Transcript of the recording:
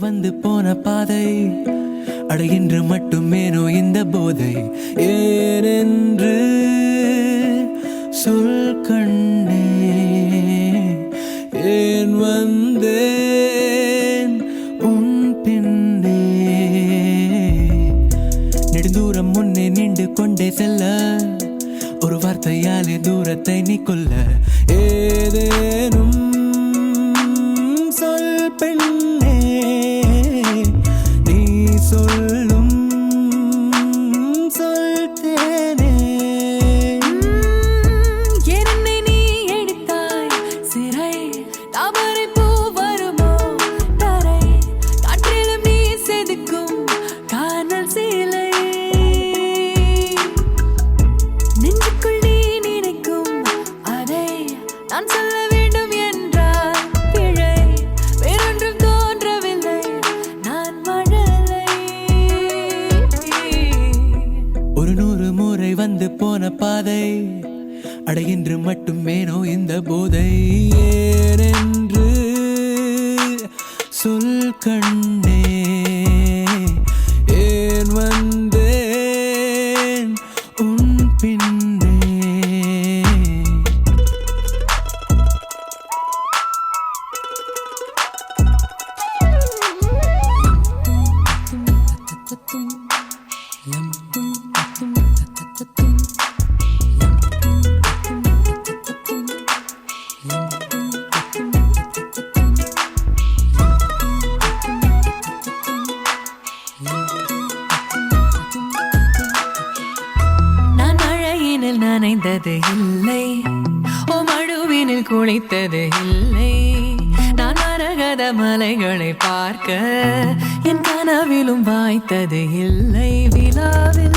வந்து போன பாதை அடைகின்ற மட்டுமேனோ இந்த போதை ஏனென்று சொல் கண்ணே ஏன் வந்தேன் உன் பின்னே நெடுந்தூரம் முன்னே நின்று கொண்டே செல்ல ஒரு வார்த்தையாலே தூரத்தை நீ கொல்ல ஏதேனும் சொல் பெண்ணே நீ சொல்லும் சொல் தேனே என்னை நீ எடுத்தாய் சிறை தாமரை பூ வருமோ தரை காற்றிலும் நீ செதுக்கும் காணல் சீலை நெஞ்சுக்குள் நீ நினைக்கும் அதை நான் சொல்ல வேண்டும் என்றால் பிழை வேறொன்றும் தோன்றவில்லை நான் மழலை ஒரு 100 முறை வந்து போன பாதை அடைகின்ற மட்டுமேனோ இந்த போதை ஏனென்று சொல் கண்ணே ஏன் வந்தேன் உன் பின்னே நான் மழையினில் நனைந்தது இல்லை ஓ மழுவினில் குளித்தது இல்லை நான் மரகத மலைகளை பார்க்க என் கனவிலும் வாய்த்தது இல்லை விழாவில்